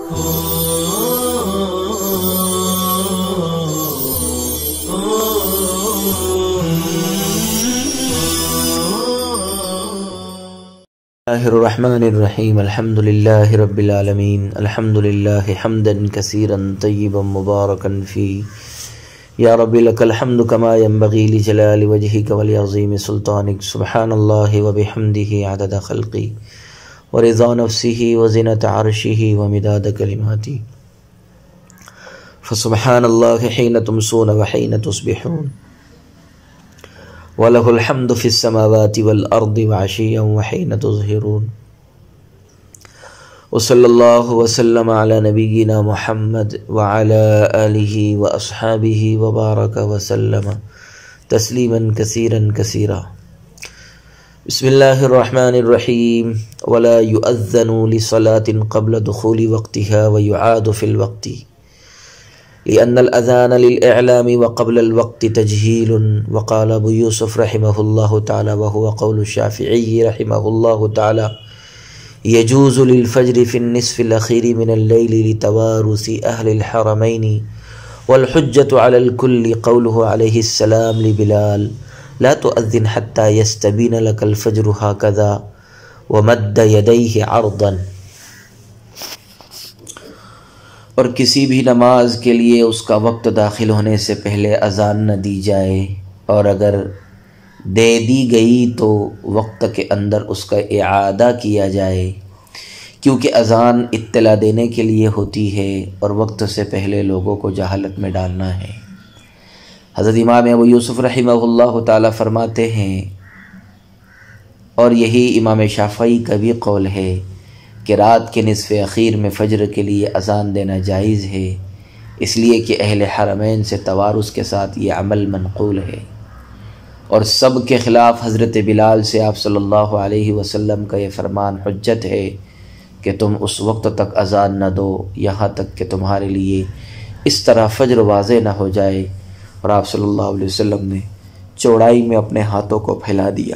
الرحمن الحمد لله رب العالمين الحمد لله حمدا كثيرا طيبا مباركا فيه يا رب لك الحمد كما ينبغي لجلال وجهك ولعظيم سلطانك سبحان الله وبحمده عدد خلقه ورضا نفسه وزنة عرشه ومداد كلماته فسبحان الله حين تمسون وحين تصبحون وَلَهُ الْحَمْدُ فِي السَّمَاوَاتِ وَالْأَرْضِ وَعَشِيًّا وَحِينَ تُظْهِرُونَ وصلی اللہ وسلم علی نبینا محمد وعلی آلہ وأصحابہ وبارک وسلم تسلیما کثیرا کثیرا۔ بسم اللہ الرحمن الرحیم۔ ولا يؤذن لصلاة قبل دخول وقتها ويعاد في الوقت لأن الأذان للإعلام وقبل الوقت تجهيل۔ وقال أبو يوسف رحمه الله تعالى وهو قول الشافعي رحمه الله تعالى يجوز للفجر في النصف الأخير من الليل لتوارث أهل الحرمين والحجة على الكل قوله عليه السلام لبلال لا تؤذن حتى يستبين لك الفجر هكذا ومد يديه عرضا۔ اور کسی بھی نماز کے لیے اس کا وقت داخل ہونے سے پہلے اذان نہ دی جائے، اور اگر دے دی گئی تو وقت کے اندر اس کا اعادہ کیا جائے، کیونکہ اذان اطلاع دینے کے لیے ہوتی ہے اور وقت سے پہلے لوگوں کو جہالت میں ڈالنا ہے۔ حضرت امام ابو یوسف رحمہ اللہ تعالی فرماتے ہیں، اور یہی امام شافعی کا بھی قول ہے کہ رات کے نصف اخیر میں فجر کے لیے اذان دینا جائز ہے، اس لیے کہ اہل حرمین سے توارث کے ساتھ یہ عمل منقول ہے، اور سب کے خلاف حضرت بلال سے آپ صلی اللہ علیہ وسلم کا یہ فرمان حجت ہے کہ تم اس وقت تک اذان نہ دو یہاں تک کہ تمہارے لیے اس طرح فجر واضح نہ ہو جائے، اور آپ صلی اللہ علیہ وسلم نے چوڑائی میں اپنے ہاتھوں کو پھیلا دیا۔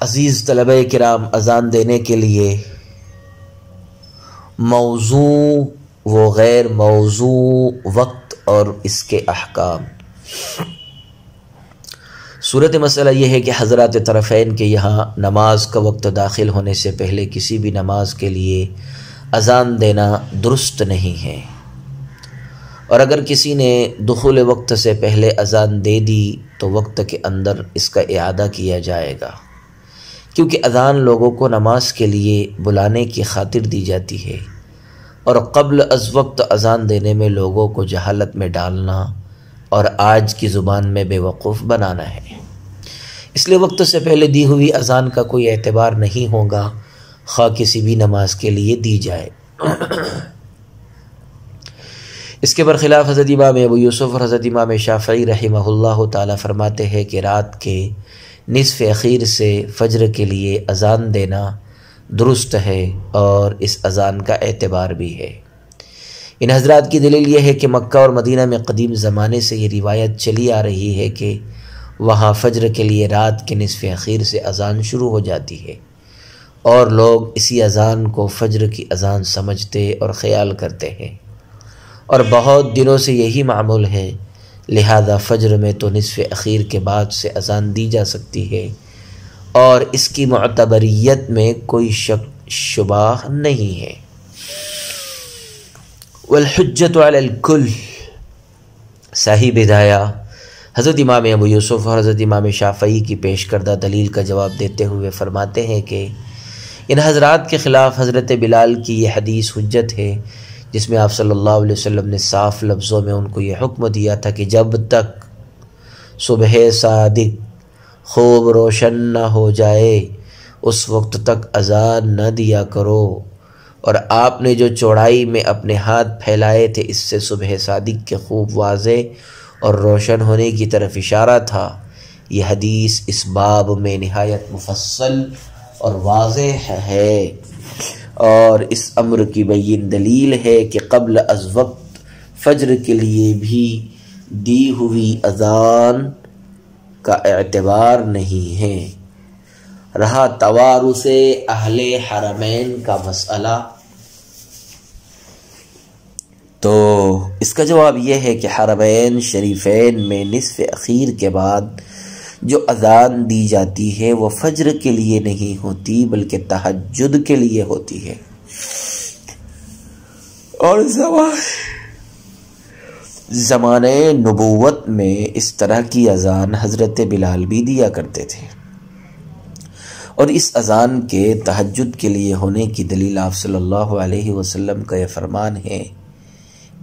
عزیز طلبہ کرام، اذان دینے کے لیے موضوع و غیر موضوع وقت اور اس کے احکام۔ صورت مسئلہ یہ ہے کہ حضرات طرفین کے یہاں نماز کا وقت داخل ہونے سے پہلے کسی بھی نماز کے لیے اذان دینا درست نہیں ہے، اور اگر کسی نے دخول وقت سے پہلے اذان دے دی تو وقت کے اندر اس کا اعادہ کیا جائے گا، کیونکہ اذان لوگوں کو نماز کے لیے بلانے کی خاطر دی جاتی ہے، اور قبل از وقت اذان دینے میں لوگوں کو جہالت میں ڈالنا اور آج کی زبان میں بے وقوف بنانا ہے، اس لیے وقت سے پہلے دی ہوئی اذان کا کوئی اعتبار نہیں ہوگا، خواہ کسی بھی نماز کے لیے دی جائے۔ اس کے برخلاف حضرت امام ابو یوسف اور حضرت امام شافعی رحمہ اللہ تعالی فرماتے ہیں کہ رات کے نصف اخیر سے فجر کے لیے اذان دینا درست ہے، اور اس اذان کا اعتبار بھی ہے۔ ان حضرات کی دلیل یہ ہے کہ مکہ اور مدینہ میں قدیم زمانے سے یہ روایت چلی آ رہی ہے کہ وہاں فجر کے لیے رات کے نصف اخیر سے اذان شروع ہو جاتی ہے، اور لوگ اسی اذان کو فجر کی اذان سمجھتے اور خیال کرتے ہیں، اور بہت دنوں سے یہی معمول ہے، لہذا فجر میں تو نصف اخیر کے بعد سے اذان دی جا سکتی ہے، اور اس کی معتبریت میں کوئی شک شبہ نہیں ہے۔ والحجت علی الکل، صاحب ہدایہ حضرت امام ابو یوسف اور حضرت امام شافعی کی پیش کردہ دلیل کا جواب دیتے ہوئے فرماتے ہیں کہ ان حضرات کے خلاف حضرت بلال کی یہ حدیث حجت ہے، جس میں آپ صلی اللہ علیہ وسلم نے صاف لفظوں میں ان کو یہ حکم دیا تھا کہ جب تک صبح صادق خوب روشن نہ ہو جائے اس وقت تک اذان نہ دیا کرو، اور آپ نے جو چوڑائی میں اپنے ہاتھ پھیلائے تھے اس سے صبح صادق کے خوب واضح اور روشن ہونے کی طرف اشارہ تھا۔ یہ حدیث اس باب میں نہایت مفصل اور واضح ہے، اور اس امر کی بین دلیل ہے کہ قبل از وقت فجر کے لیے بھی دی ہوئی اذان کا اعتبار نہیں ہے، رہا توارث اہل حرمین کا مسئلہ، تو اس کا جواب یہ ہے کہ حرمین شریفین میں نصف اخیر کے بعد جو اذان دی جاتی ہے وہ فجر کے لیے نہیں ہوتی بلکہ تہجد کے لیے ہوتی ہے، اور زمانے نبوت میں اس طرح کی اذان حضرت بلال بھی دیا کرتے تھے، اور اس اذان کے تہجد کے لیے ہونے کی دلیل آپ صلی اللہ علیہ وسلم کا یہ فرمان ہے،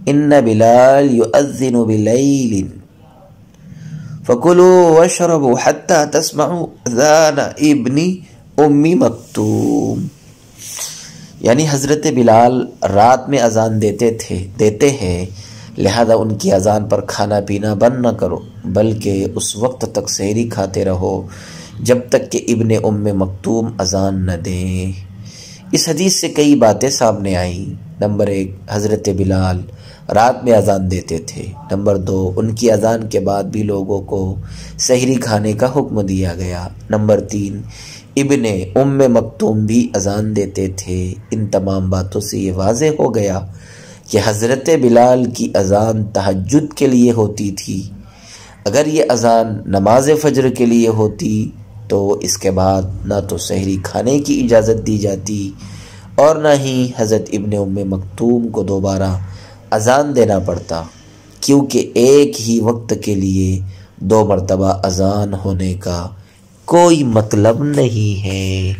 ان بلال یؤذن بلیل فکلوا واشربوا حتی تسمعوا اذان ابن ام مکتوم، یعنی حضرت بلال رات میں اذان دیتے ہیں، لہذا ان کی اذان پر کھانا پینا بند نہ کرو بلکہ اس وقت تک سحری کھاتے رہو جب تک کہ ابن ام مکتوم اذان نہ دیں۔ اس حدیث سے کئی باتیں سامنے آئیں۔ نمبر 1، حضرت بلال رات میں اذان دیتے تھے۔ نمبر 2، ان کی اذان کے بعد بھی لوگوں کو سحری کھانے کا حکم دیا گیا۔ نمبر 3، ابن ام مکتوم بھی اذان دیتے تھے۔ ان تمام باتوں سے یہ واضح ہو گیا کہ حضرت بلال کی اذان تہجد کے لیے ہوتی تھی۔ اگر یہ اذان نماز فجر کے لیے ہوتی تو اس کے بعد نہ تو سحری کھانے کی اجازت دی جاتی اور نہ ہی حضرت ابن ام مکتوم کو دوبارہ اذان دینا پڑتا، کیونکہ ایک ہی وقت کے لیے 2 مرتبہ اذان ہونے کا کوئی مطلب نہیں ہے۔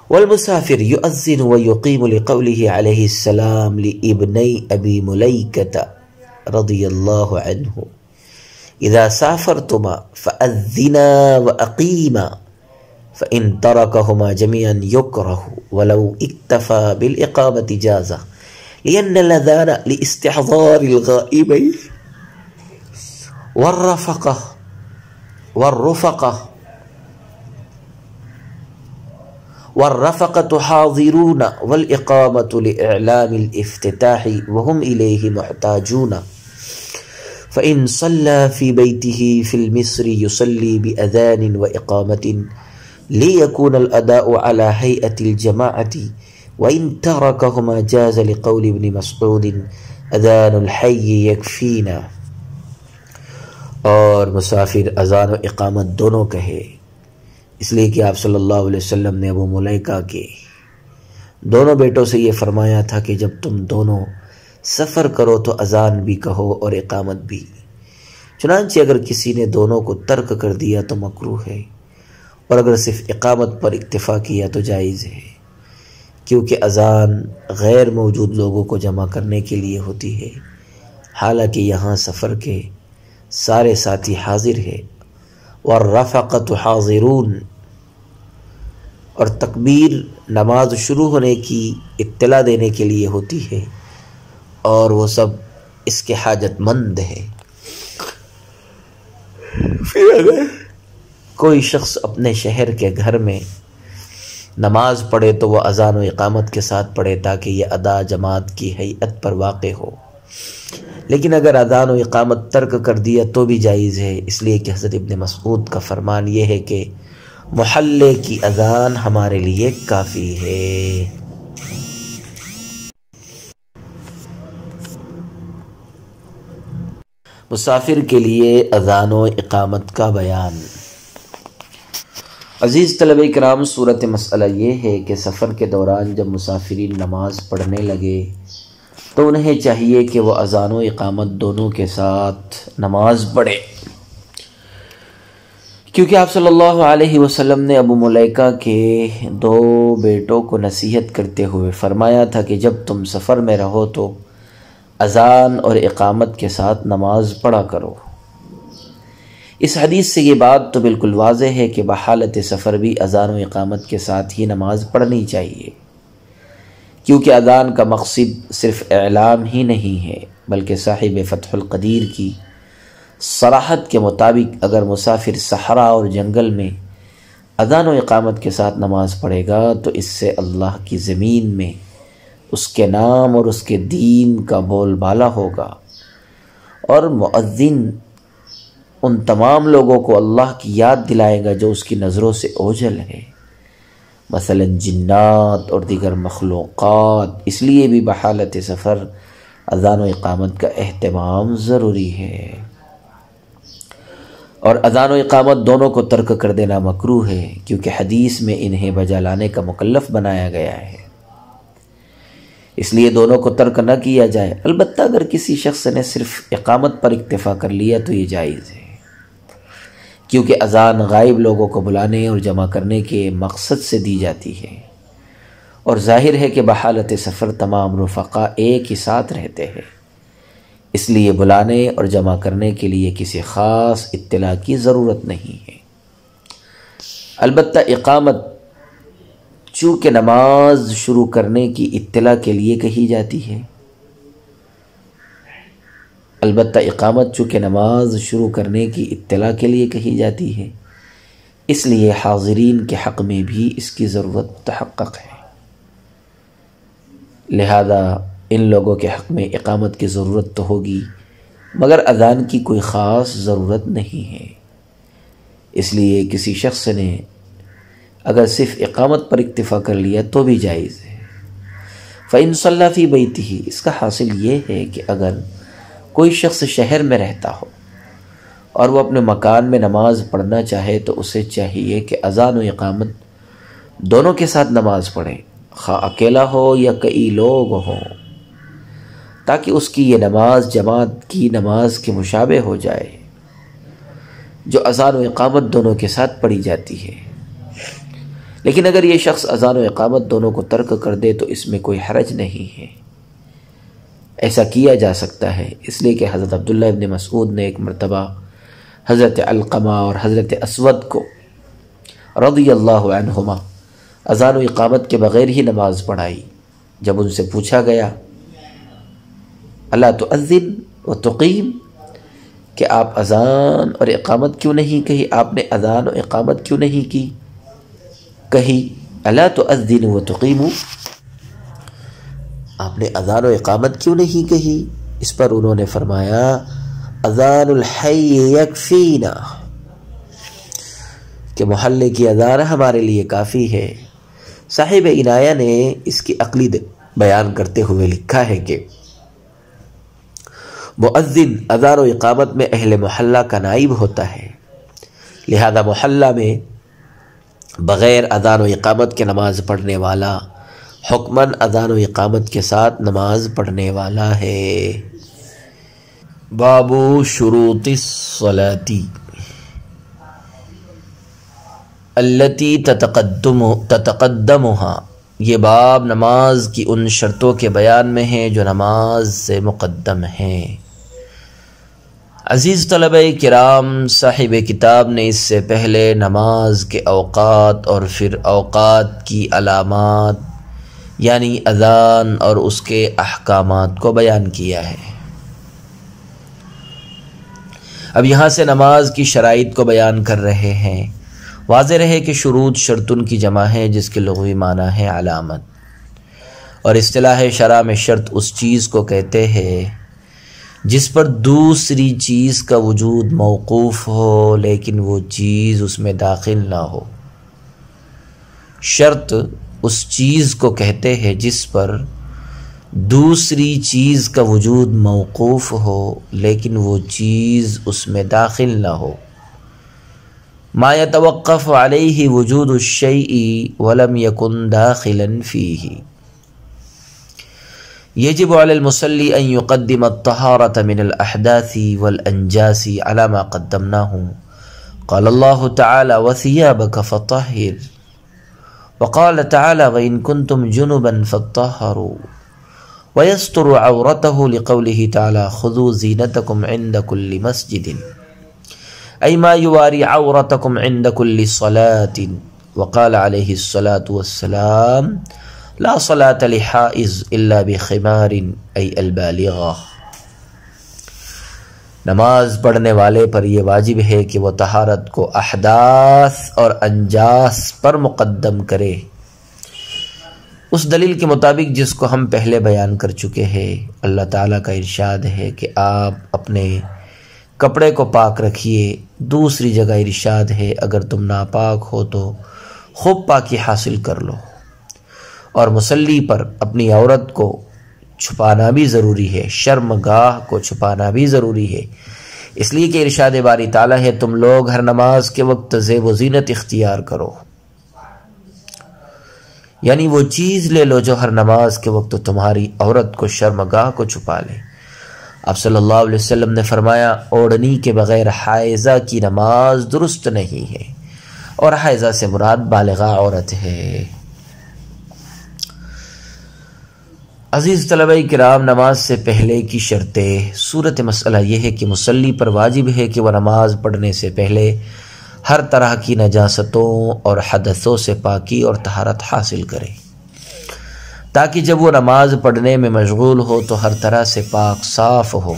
والمسافر يؤذن ويقيم لقوله عليه السلام لابني أبي مليكة رضي الله عنه إذا سافرتما فأذنا وأقيما فإن تركهما جميعا يكره ولو اكتفى بالإقامة جازة لأن الأذان لاستحضار الغائبين والرفقة حاضرون والإقامة لإعلام الافتتاح وهم إليه محتاجون، فإن صلى في بيته في المصر يصلي بأذان وإقامة ليكون الأداء على هيئة الجماعة، وإن تركهما جاز لقول ابن مسعود أذان الحي يكفينا۔ اور مسافر اذان و اقامت دونوں کہے، اس لیے کہ آپ صلی اللہ علیہ وسلم نے ابو ملیکہ کے دونوں بیٹوں سے یہ فرمایا تھا کہ جب تم دونوں سفر کرو تو اذان بھی کہو اور اقامت بھی، چنانچہ اگر کسی نے دونوں کو ترک کر دیا تو مکروہ ہے، اور اگر صرف اقامت پر اکتفا کیا تو جائز ہے، کیونکہ اذان غیر موجود لوگوں کو جمع کرنے کے لیے ہوتی ہے، حالانکہ یہاں سفر کے سارے ساتھی حاضر ہے۔ والرفقۃ حاضرون، اور تکبیر نماز شروع ہونے کی اطلاع دینے کے لیے ہوتی ہے اور وہ سب اس کے حاجت مند ہے۔ پھر اگر کوئی شخص اپنے شہر کے گھر میں نماز پڑھے تو وہ اذان و اقامت کے ساتھ پڑھے تاکہ یہ ادا جماعت کی ہیئت پر واقع ہو، لیکن اگر اذان و اقامت ترک کر دیا تو بھی جائز ہے، اس لیے کہ حضرت ابن مسعود کا فرمان یہ ہے کہ محلے کی اذان ہمارے لیے کافی ہے۔ مسافر کے لیے اذان و اقامت کا بیان۔ عزیز طلبہ کرام، صورت مسئلہ یہ ہے کہ سفر کے دوران جب مسافرین نماز پڑھنے لگے تو انہیں چاہیے کہ وہ اذان و اقامت دونوں کے ساتھ نماز پڑھے، کیونکہ آپ صلی اللہ علیہ وسلم نے ابو ملیکہ کے 2 بیٹوں کو نصیحت کرتے ہوئے فرمایا تھا کہ جب تم سفر میں رہو تو اذان اور اقامت کے ساتھ نماز پڑھا کرو۔ اس حدیث سے یہ بات تو بالکل واضح ہے کہ بحالت سفر بھی اذان و اقامت کے ساتھ ہی نماز پڑھنی چاہیے، کیونکہ اذان کا مقصد صرف اعلام ہی نہیں ہے بلکہ صاحب فتح القدیر کی صراحت کے مطابق اگر مسافر صحرا اور جنگل میں اذان و اقامت کے ساتھ نماز پڑھے گا تو اس سے اللہ کی زمین میں اس کے نام اور اس کے دین کا بول بالا ہوگا، اور مؤذن ان تمام لوگوں کو اللہ کی یاد دلائے گا جو اس کی نظروں سے اوجھل ہے، مثلا جنات اور دیگر مخلوقات۔ اس لیے بھی بحالت سفر اذان و اقامت کا اہتمام ضروری ہے، اور اذان و اقامت دونوں کو ترک کر دینا مکروہ ہے، کیونکہ حدیث میں انہیں بجا لانے کا مکلف بنایا گیا ہے، اس لیے دونوں کو ترک نہ کیا جائے۔ البتہ اگر کسی شخص نے صرف اقامت پر اکتفا کر لیا تو یہ جائز ہے، کیونکہ اذان غائب لوگوں کو بلانے اور جمع کرنے کے مقصد سے دی جاتی ہے، اور ظاہر ہے کہ بحالت سفر تمام رفقا ایک ہی ساتھ رہتے ہیں، اس لیے بلانے اور جمع کرنے کے لیے کسی خاص اطلاع کی ضرورت نہیں ہے۔ البتہ اقامت چونکہ نماز شروع کرنے کی اطلاع کے لیے کہی جاتی ہے، نماز شروع کرنے کی اطلاع کے لیے کہی جاتی ہے، اس لیے حاضرین کے حق میں بھی اس کی ضرورت متحقق ہے، لہذا ان لوگوں کے حق میں اقامت کی ضرورت تو ہوگی، مگر اذان کی کوئی خاص ضرورت نہیں ہے۔ اس لیے کسی شخص نے اگر صرف اقامت پر اکتفا کر لیا تو بھی جائز ہے۔ فَإِن صَلَّى فِي بَيْتِهِ، اس کا حاصل یہ ہے کہ اگر کوئی شخص شہر میں رہتا ہو اور وہ اپنے مکان میں نماز پڑھنا چاہے تو اسے چاہیے کہ اذان و اقامت دونوں کے ساتھ نماز پڑھے، خواہ اکیلا ہو یا کئی لوگ ہوں، تاکہ اس کی یہ نماز جماعت کی نماز کے مشابہ ہو جائے جو اذان و اقامت دونوں کے ساتھ پڑھی جاتی ہے۔ لیکن اگر یہ شخص اذان و اقامت دونوں کو ترک کر دے تو اس میں کوئی حرج نہیں ہے، ایسا کیا جا سکتا ہے، اس لیے کہ حضرت عبداللہ ابن مسعود نے ایک مرتبہ حضرت علقمہ اور حضرت اسود کو رضی اللہ عنہما اذان و اقامت کے بغیر ہی نماز پڑھائی۔ جب ان سے پوچھا گیا الا تؤذن و تقیم، کہ آپ اذان اور اقامت کیوں نہیں کہی، آپ نے اذان و اقامت کیوں نہیں کہی الا تؤذن و تقیم، آپ نے اذان و اقامت کیوں نہیں کہی؟ اس پر انہوں نے فرمایا اذان الحی یکفینا، کہ محلے کی اذان ہمارے لیے کافی ہے۔ صاحب عنایہ نے اس کی عقلی بیان کرتے ہوئے لکھا ہے کہ مؤذن اذان و اقامت میں اہل محلہ کا نائب ہوتا ہے، لہذا محلہ میں بغیر اذان و اقامت کے نماز پڑھنے والا حکماً اذان و اقامت کے ساتھ نماز پڑھنے والا ہے۔ باب شروط الصلاة التي تتقدمها، یہ باب نماز کی ان شرطوں کے بیان میں ہے جو نماز سے مقدم ہیں۔ عزیز طلبہ کرام، صاحب کتاب نے اس سے پہلے نماز کے اوقات اور پھر اوقات کی علامات یعنی اذان اور اس کے احکامات کو بیان کیا ہے۔ اب یہاں سے نماز کی شرائط کو بیان کر رہے ہیں۔ واضح رہے کہ شروط شرطن کی جمع ہے جس کے لغوی معنی ہے علامت، اور اصطلاح شرع میں شرط اس چیز کو کہتے ہیں جس پر دوسری چیز کا وجود موقوف ہو لیکن وہ چیز اس میں داخل نہ ہو۔ شرط اس چیز کو کہتے ہیں جس پر دوسری چیز کا وجود موقوف ہو لیکن وہ چیز اس میں داخل نہ ہو۔ ما يتوقف علیہ وجود الشیء ولم یکن داخلا فیہ، یجب علی المصلی ان یقدم الطہارة من الاحداث والانجاس على ما قدمناه، قال اللہ تعالی وثيابك فطہر، وقال تعالی وإن كنتم جنبا فاطہروا، ويستر عورته لقوله تعالی خذوا زینتکم عند كل مسجد، أي ما يواري عورتكم عند كل صلاة، وقال عليه الصلاة والسلام لا صلاة لحائز إلا بخمار أي البالغة۔ نماز پڑھنے والے پر یہ واجب ہے کہ وہ طہارت کو احداث اور انجاس پر مقدم کرے، اس دلیل کے مطابق جس کو ہم پہلے بیان کر چکے ہیں۔ اللہ تعالیٰ کا ارشاد ہے کہ آپ اپنے کپڑے کو پاک رکھیے۔ دوسری جگہ ارشاد ہے اگر تم ناپاک ہو تو خوب پاکی حاصل کر لو۔ اور مصلی پر اپنی عورت کو چھپانا بھی ضروری ہے، شرمگاہ کو چھپانا بھی ضروری ہے، اس لیے کہ ارشاد باری تعالیٰ ہے تم لوگ ہر نماز کے وقت زیب و زینت اختیار کرو، یعنی وہ چیز لے لو جو ہر نماز کے وقت تمہاری عورت کو شرمگاہ کو چھپا لے۔ آپ صلی اللہ علیہ وسلم نے فرمایا اوڑھنی کے بغیر حائضہ کی نماز درست نہیں ہے، اور حائضہ سے مراد بالغہ عورت ہے۔ عزیز طلبہ کرام، نماز سے پہلے کی شرطیں۔ صورت مسئلہ یہ ہے کہ مصلی پر واجب ہے کہ وہ نماز پڑھنے سے پہلے ہر طرح کی نجاستوں اور حدثوں سے پاکی اور طہارت حاصل کرے، تاکہ جب وہ نماز پڑھنے میں مشغول ہو تو ہر طرح سے پاک صاف ہو۔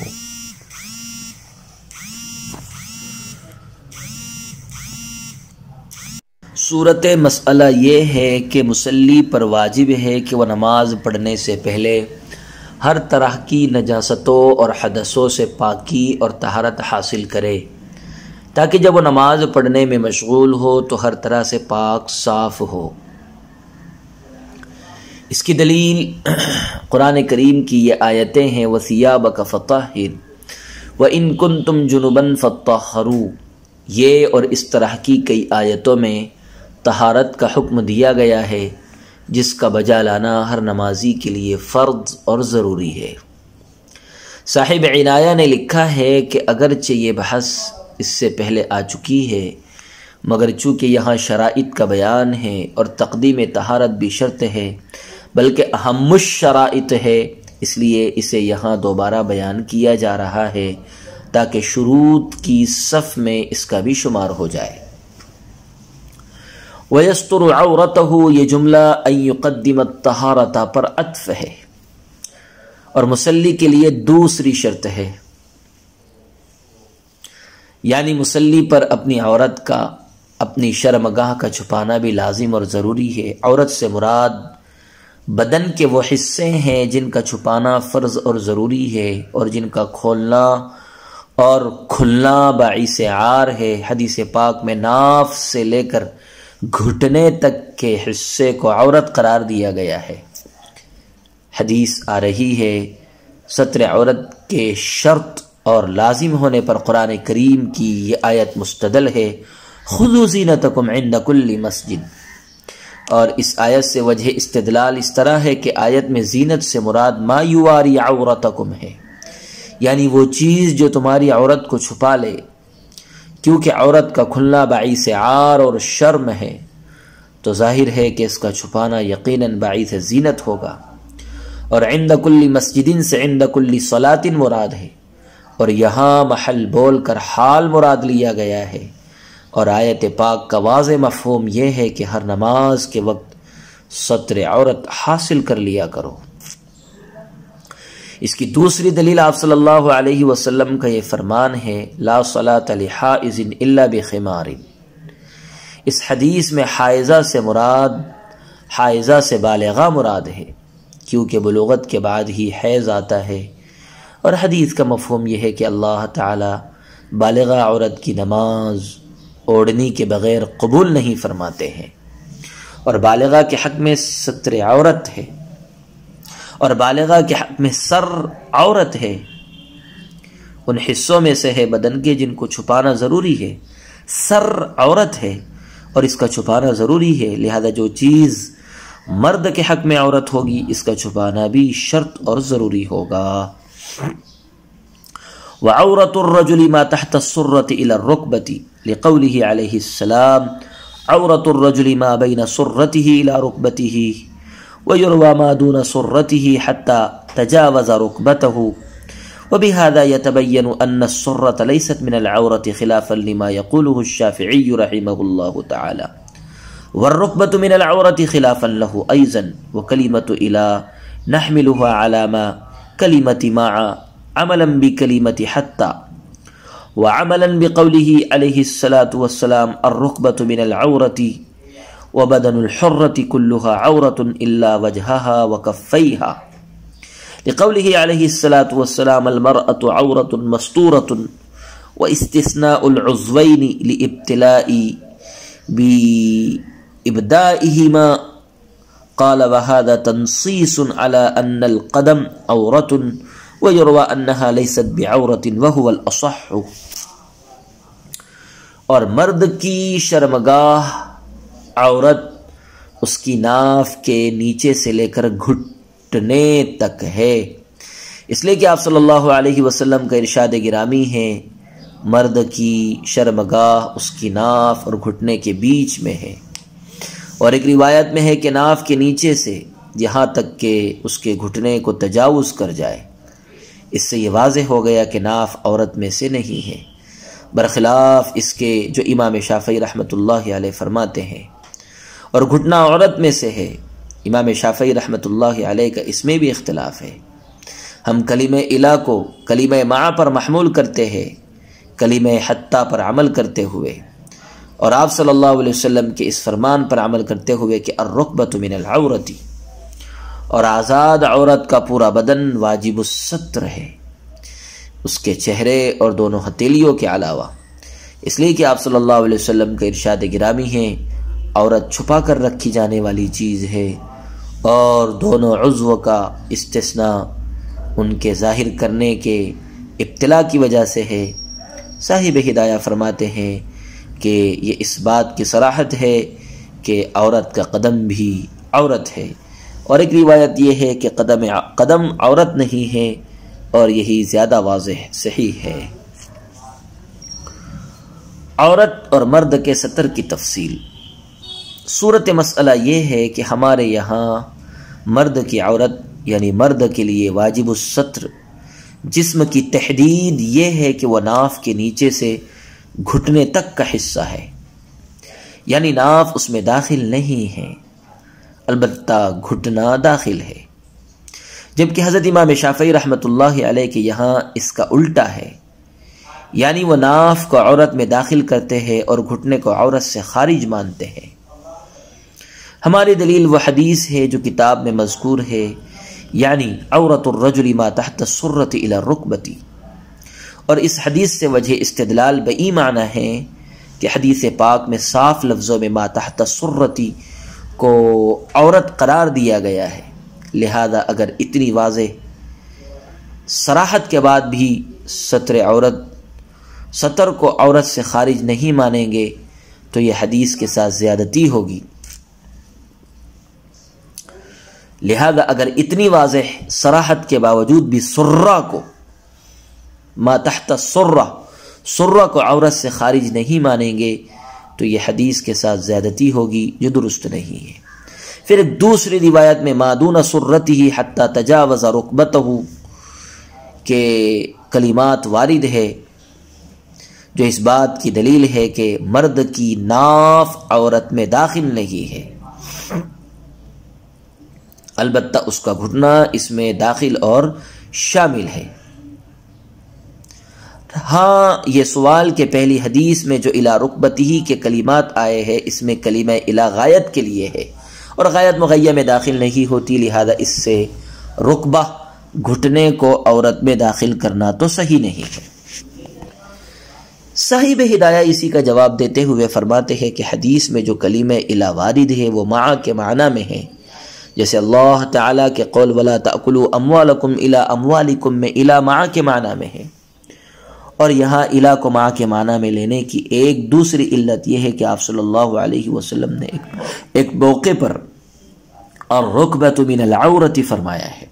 صورت مسئلہ یہ ہے کہ مصلی پر واجب ہے کہ وہ نماز پڑھنے سے پہلے ہر طرح کی نجاستوں اور حدثوں سے پاکی اور طہارت حاصل کرے، تاکہ جب وہ نماز پڑھنے میں مشغول ہو تو ہر طرح سے پاک صاف ہو۔ اس کی دلیل قرآن کریم کی یہ آیتیں ہیں وَثِيَابَكَ فَطَهِّرْ وَإِن كُنتُمْ جُنُبًا فَطَّهِّرُوا، یہ اور اس طرح کی کئی آیتوں میں طہارت کا حکم دیا گیا ہے جس کا بجا لانا ہر نمازی کے لیے فرض اور ضروری ہے۔ صاحب عنایہ نے لکھا ہے کہ اگرچہ یہ بحث اس سے پہلے آ چکی ہے، مگر چونکہ یہاں شرائط کا بیان ہے اور تقدیم طہارت بھی شرط ہے بلکہ اہم الشرائط ہے، اس لیے اسے یہاں دوبارہ بیان کیا جا رہا ہے تاکہ شروط کی صف میں اس کا بھی شمار ہو جائے۔ وَيَسْتُرُ عَوْرَتَهُ، یہ جملہ أَن يُقَدِّمَ الطَّهَارَةَ پر عطف ہے اور مصلی کے لیے دوسری شرط ہے، یعنی مصلی پر اپنی عورت کا اپنی شرمگاہ کا چھپانا بھی لازم اور ضروری ہے۔ عورت سے مراد بدن کے وہ حصے ہیں جن کا چھپانا فرض اور ضروری ہے اور جن کا کھولنا اور کھلنا باعث عار ہے۔ حدیث پاک میں ناف سے لے کر گھٹنے تک کے حصے کو عورت قرار دیا گیا ہے۔ حدیث آ رہی ہے ستر عورت کے شرط اور لازم ہونے پر قرآن کریم کی یہ آیت مستدل ہے خذوا زینتکم عند کل مسجد، اور اس آیت سے وجہ استدلال اس طرح ہے کہ آیت میں زینت سے مراد ما یواری عورتکم ہے، یعنی وہ چیز جو تمہاری عورت کو چھپا لے، کیونکہ عورت کا کھلنا باعث عار اور شرم ہے تو ظاہر ہے کہ اس کا چھپانا یقیناً باعث زینت ہوگا۔ اور عند کل مسجد سے عند کل صلاۃ مراد ہے، اور یہاں محل بول کر حال مراد لیا گیا ہے، اور آیت پاک کا واضح مفہوم یہ ہے کہ ہر نماز کے وقت ستر عورت حاصل کر لیا کرو۔ اس کی دوسری دلیل آپ صلی اللہ علیہ وسلم کا یہ فرمان ہے لا صلاۃ لحائض الا بخمار۔ اس حدیث میں حائضہ سے مراد حائضہ سے بالغہ مراد ہے، کیونکہ بلوغت کے بعد ہی حیض آتا ہے، اور حدیث کا مفہوم یہ ہے کہ اللہ تعالی بالغہ عورت کی نماز اوڑھنی کے بغیر قبول نہیں فرماتے ہیں، اور بالغہ کے حق میں ستر عورت ہے، اور بالغہ کے حق میں سر عورت ہے، ان حصوں میں سے ہے بدن کے جن کو چھپانا ضروری ہے، سر عورت ہے اور اس کا چھپانا ضروری ہے، لہذا جو چیز مرد کے حق میں عورت ہوگی اس کا چھپانا بھی شرط اور ضروری ہوگا۔ وعورت الرجل ما تحت السرة الى الركبة لقوله عليه السلام عورت الرجل ما بين سرته الى ركبته ويروى ما دون سرته حتى تجاوز ركبته، وبهذا يتبين أن السرة ليست من العورة خلافا لما يقوله الشافعي رحمه الله تعالى، والركبة من العورة خلافا له أيضا، وكلمة إلى نحملها على ما كلمة مع عملا بكلمة حتى، وعملا بقوله عليه الصلاة والسلام الركبة من العورة وبدن الحرة كلها عورة إلا وجهها وكفيها، لقوله عليه الصلاة والسلام المرأة عورة مستورة واستثناء العضوين لابتلاء بإبدائهما قال وهذا تنصيص على أن القدم عورة ويروى أنها ليست بعورة وهو الأصح۔ اور مرد کی شرمگاہ عورت اس کی ناف کے نیچے سے لے کر گھٹنے تک ہے، اس لیے کہ آپ صلی اللہ علیہ وسلم کا ارشاد گرامی ہے مرد کی شرمگاہ اس کی ناف اور گھٹنے کے بیچ میں ہے، اور ایک روایت میں ہے کہ ناف کے نیچے سے یہاں تک کہ اس کے گھٹنے کو تجاوز کر جائے۔ اس سے یہ واضح ہو گیا کہ ناف عورت میں سے نہیں ہے، برخلاف اس کے جو امام شافعی رحمۃ اللہ علیہ فرماتے ہیں۔ اور گھٹنا عورت میں سے ہے، امام شافعی رحمۃ اللہ علیہ کا اس میں بھی اختلاف ہے۔ ہم کلمہ الہ کو کلمہ مع پر محمول کرتے ہیں، کلمہ حتی پر عمل کرتے ہوئے، اور آپ صلی اللہ علیہ وسلم کے اس فرمان پر عمل کرتے ہوئے کہ الرکبۃ من العورۃ، اور آزاد عورت کا پورا بدن واجب الستر ہے، اس کے چہرے اور دونوں ہتھیلیوں کے علاوہ، اس لیے کہ آپ صلی اللہ علیہ وسلم کا ارشاد گرامی ہے عورت چھپا کر رکھی جانے والی چیز ہے، اور دونوں عضو کا استثناء ان کے ظاہر کرنے کے ابتلا کی وجہ سے ہے۔ صاحب ہدایہ فرماتے ہیں کہ یہ اس بات کی صراحت ہے کہ عورت کا قدم بھی عورت ہے، اور ایک روایت یہ ہے کہ قدم عورت نہیں ہے، اور یہی زیادہ واضح صحیح ہے۔ عورت اور مرد کے ستر کی تفصیل۔ صورت مسئلہ یہ ہے کہ ہمارے یہاں مرد کی عورت یعنی مرد کے لیے واجب الستر جسم کی تحدید یہ ہے کہ وہ ناف کے نیچے سے گھٹنے تک کا حصہ ہے، یعنی ناف اس میں داخل نہیں ہے، البتہ گھٹنا داخل ہے، جبکہ حضرت امام شافعی رحمۃ اللہ علیہ کے یہاں اس کا الٹا ہے، یعنی وہ ناف کو عورت میں داخل کرتے ہیں اور گھٹنے کو عورت سے خارج مانتے ہیں۔ ہماری دلیل وہ حدیث ہے جو کتاب میں مذکور ہے، یعنی عورت الرجل ما تحت السرۃ الی الرکبۃ، اور اس حدیث سے وجہ استدلال بئی معنی ہے کہ حدیث پاک میں صاف لفظوں میں ما تحت السرۃ کو عورت قرار دیا گیا ہے، لہذا اگر اتنی واضح صراحت کے بعد بھی ستر کو عورت سے خارج نہیں مانیں گے تو یہ حدیث کے ساتھ زیادتی ہوگی۔ لہذا اگر اتنی واضح صراحت کے باوجود بھی سرہ کو ما تحت سرہ کو عورت سے خارج نہیں مانیں گے تو یہ حدیث کے ساتھ زیادتی ہوگی جو درست نہیں ہے۔ پھر ایک دوسری روایت میں ما دون سرتہ حتی تجاوز رکبتہ کے کلمات وارد ہے جو اس بات کی دلیل ہے کہ مرد کی ناف عورت میں داخل نہیں ہے، البتہ اس کا گھٹنا اس میں داخل اور شامل ہے۔ ہاں یہ سوال کہ پہلی حدیث میں جو الی رکبتہ کے کلمات آئے ہیں اس میں کلمہ الی غایت کے لیے ہے، اور غایت مغیہ میں داخل نہیں ہوتی، لہذا اس سے رکبہ گھٹنے کو عورت میں داخل کرنا تو صحیح نہیں ہے۔ صاحب ہدایہ اسی کا جواب دیتے ہوئے فرماتے ہیں کہ حدیث میں جو کلمہ الی وارد ہے وہ مع کے معنی میں ہے، جیسے اللہ تعالیٰ کے قول وَلَا تَأْكُلُوا أَمْوَالَكُمْ إِلَىٰ أَمْوَالِكُمْ میں اِلَىٰ مع کے معنی میں ہے، اور یہاں اِلَىٰ کو مع کے معنی میں لینے کی ایک دوسری علت یہ ہے کہ آپ صلی اللہ علیہ وسلم نے ایک موقع پر الرکبۃ من العورۃ فرمایا ہے،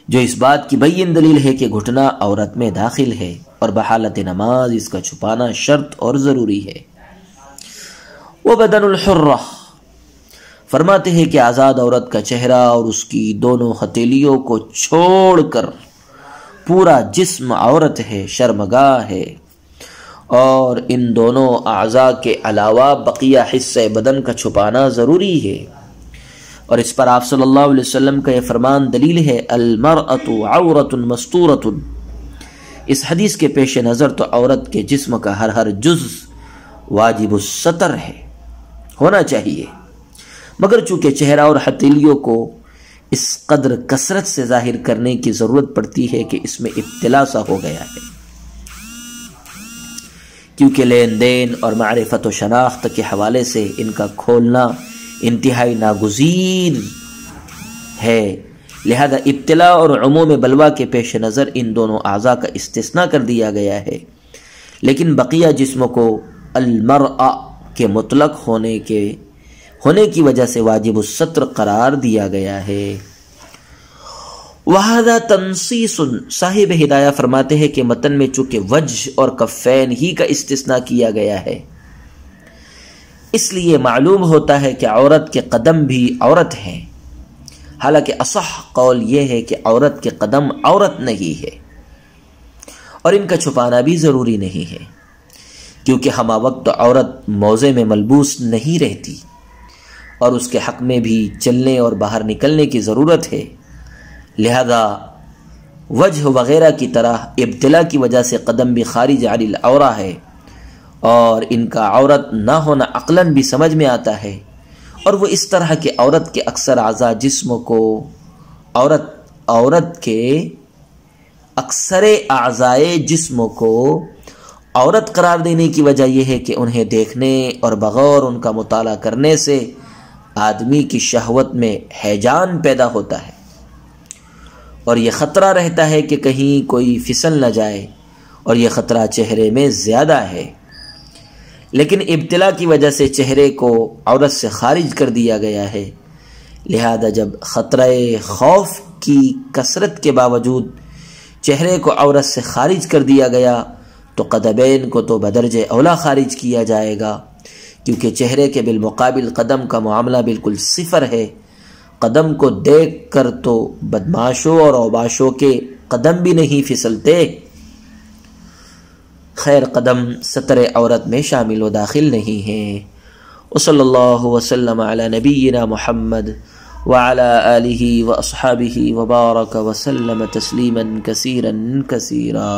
جو اس بات کی بین دلیل ہے کہ گھٹنا عورت میں داخل ہے، اور بحالت نماز اس کا چھپانا شرط اور ضروری ہے۔ وَبَدَنُ الْحُرَّةِ فرماتے ہیں کہ آزاد عورت کا چہرہ اور اس کی دونوں ہتھیلیوں کو چھوڑ کر پورا جسم عورت ہے، شرمگاہ ہے، اور ان دونوں اعضاء کے علاوہ بقیہ حصے بدن کا چھپانا ضروری ہے، اور اس پر آپ صلی اللہ علیہ وسلم کا یہ فرمان دلیل ہے المرأۃ عورۃ مستورۃ۔ اس حدیث کے پیش نظر تو عورت کے جسم کا ہر جز واجب الستر ہے، ہونا چاہیے، مگر چونکہ چہرہ اور ہتھیلیوں کو اس قدر کثرت سے ظاہر کرنے کی ضرورت پڑتی ہے کہ اس میں ابتلا سا ہو گیا ہے، کیونکہ لین دین اور معرفت و شناخت کے حوالے سے ان کا کھولنا انتہائی ناگزیر ہے، لہذا ابتلا اور عموم بلوا کے پیش نظر ان دونوں اعضاء کا استثناء کر دیا گیا ہے، لیکن بقیہ جسموں کو المرء کے مطلق ہونے کی وجہ سے واجب الستر قرار دیا گیا ہے۔ وَهَذَا تَنصِيصٌ، صاحب ہدایہ فرماتے ہیں کہ متن میں چونکہ وجہ اور کفین ہی کا استثناء کیا گیا ہے، اس لیے معلوم ہوتا ہے کہ عورت کے قدم بھی عورت ہیں، حالانکہ اصح قول یہ ہے کہ عورت کے قدم عورت نہیں ہے اور ان کا چھپانا بھی ضروری نہیں ہے، کیونکہ ہمہ وقت عورت موضع میں ملبوس نہیں رہتی اور اس کے حق میں بھی چلنے اور باہر نکلنے کی ضرورت ہے، لہذا وجہ وغیرہ کی طرح ابتلا کی وجہ سے قدم بھی خارج عن العورہ ہے، اور ان کا عورت نہ ہونا عقلاً بھی سمجھ میں آتا ہے، اور وہ اس طرح کہ عورت کے اکثر اعضاء جسم کو عورت کے اکثر اعضائے جسم کو عورت قرار دینے کی وجہ یہ ہے کہ انہیں دیکھنے اور بغور ان کا مطالعہ کرنے سے آدمی کی شہوت میں ہیجان پیدا ہوتا ہے، اور یہ خطرہ رہتا ہے کہ کہیں کوئی پھسل نہ جائے، اور یہ خطرہ چہرے میں زیادہ ہے، لیکن ابتلا کی وجہ سے چہرے کو عورت سے خارج کر دیا گیا ہے، لہذا جب خطرہ خوف کی کثرت کے باوجود چہرے کو عورت سے خارج کر دیا گیا تو قدمین کو تو بدرجہ اولا خارج کیا جائے گا، کیونکہ چہرے کے بالمقابل قدم کا معاملہ بالکل صفر ہے، قدم کو دیکھ کر تو بدماشوں اور اوباشوں کے قدم بھی نہیں پھسلتے، خیر قدم ستر عورت میں شامل و داخل نہیں ہیں۔ وصلی اللہ وسلم علی نبینا محمد وعلی آلہ واصحابہ وبارک وسلم تسلیما کثیرا کثیرا۔